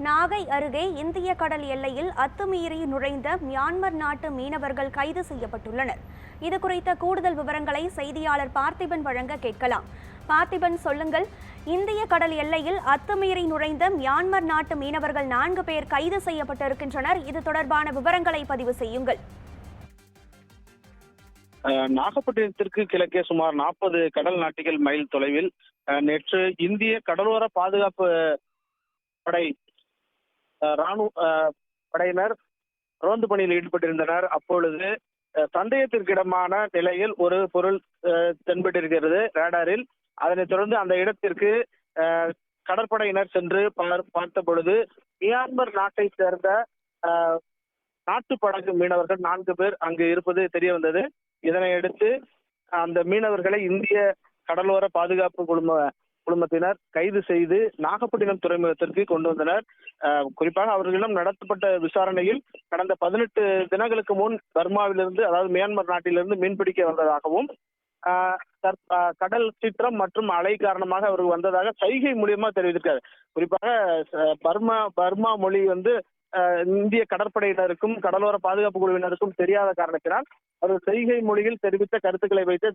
நாகை அருகே இந்திய கடல் எல்லையில் அத்துமீறி நுழைந்த மியான்மர் நாட்டு மீனவர்கள் கைது செய்யப்பட்டுள்ளனர். இது குறித்த கூடுதல் விவரங்களை செய்தியாளர் பார்த்திபன் வழங்க கேட்கலாம். பார்த்திபன், சொல்லுங்கள். இந்திய கடல் எல்லையில் அத்துமீறி நுழைந்த மியான்மர் நாட்டு மீனவர்கள் 4 பேர் கைது செய்யப்பட்டிருக்கின்றனர். இது தொடர்பான விவரங்களை பதிவு செய்யுங்கள். நாகப்பட்டினத்திற்கு கிழக்கே சுமார் 40 கடல் நாட்டிகள் மைல் தொலைவில் நேற்று இந்திய கடலோர பாதுகாப்பு படை ராணுவ படையினர் ரோந்து பணியில் ஈடுபட்டிருந்தனர். அப்பொழுது சந்தேகத்திற்கிடமான நிலையில் ஒரு பொருள் தென்பட்டிருக்கிறது ரேடாரில். அதனைத் தொடர்ந்து அந்த இடத்திற்கு கடற்படையினர் சென்று பார்த்த பொழுது மியான்மர் நாட்டை சேர்ந்த நாட்டு படகு மீனவர்கள் 4 பேர் அங்கு இருப்பது தெரிய வந்தது. இதனையடுத்து அந்த மீனவர்களை இந்திய கடலோர பாதுகாப்பு குழுமத்தினர் கைது செய்து நாகப்பட்டினம் துறைமுகத்திற்கு கொண்டு வந்தனர். குறிப்பாக அவர்களிடம் நடத்தப்பட்ட விசாரணையில் கடந்த 18 தினங்களுக்கு முன் பர்மாவிலிருந்து, அதாவது மியான்மர் நாட்டிலிருந்து மீன்பிடிக்க வந்ததாகவும், கடல் சீற்றம் மற்றும் அலை காரணமாக அவர்கள் வந்ததாக சைகை மூலியமா தெரிவித்திருக்காரு. குறிப்பாக பர்மா மொழி இந்திய கடற்படையினருக்கும் கடலோர பாதுகாப்பு குழுவினருக்கும் தெரியாத காரணத்தினால் அவர்கள் செய்கை மொழியில் தெரிவித்த கருத்துக்களை வைத்து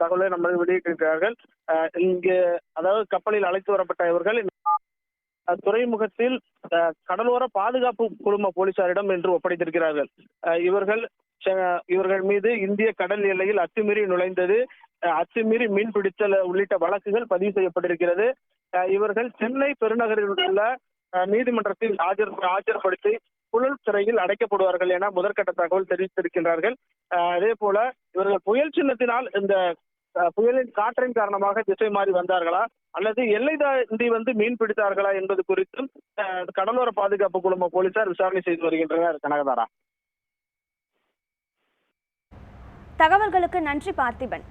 தகவலை நம்ம வெளியிட்டிருக்கிறார்கள். இங்கு அதாவது கப்பலில் அழைத்து வரப்பட்ட இவர்கள் துறைமுகத்தில் கடலோர பாதுகாப்பு குழும போலீசாரிடம் என்று ஒப்படைத்திருக்கிறார்கள். இவர்கள் மீது இந்திய கடல் எல்லையில் அத்துமீறி நுழைந்தது, அத்துமீறி மீன் பிடித்தல் உள்ளிட்ட வழக்குகள் பதிவு செய்யப்பட்டிருக்கிறது. இவர்கள் சென்னை பெருநகரில் உள்ள நீதிமன்றத்தில் ஆஜர்படுத்தி புழல் சிறையில் அடைக்கப்படுவார்கள் என முதற்கட்ட தகவல் தெரிவித்திருக்கின்றார்கள். அதே போல இவர்கள் புயல் சின்னத்தினால் இந்த புயலின் காற்றின் காரணமாக திசை மாறி வந்தார்களா அல்லது எல்லை தாண்டி மீன் பிடித்தார்களா என்பது குறித்தும் கடலோர பாதுகாப்பு குழும போலீசார் விசாரணை செய்து வருகின்றனர். கனகதாரா, தகவல்களுக்கு நன்றி பார்த்திபன்.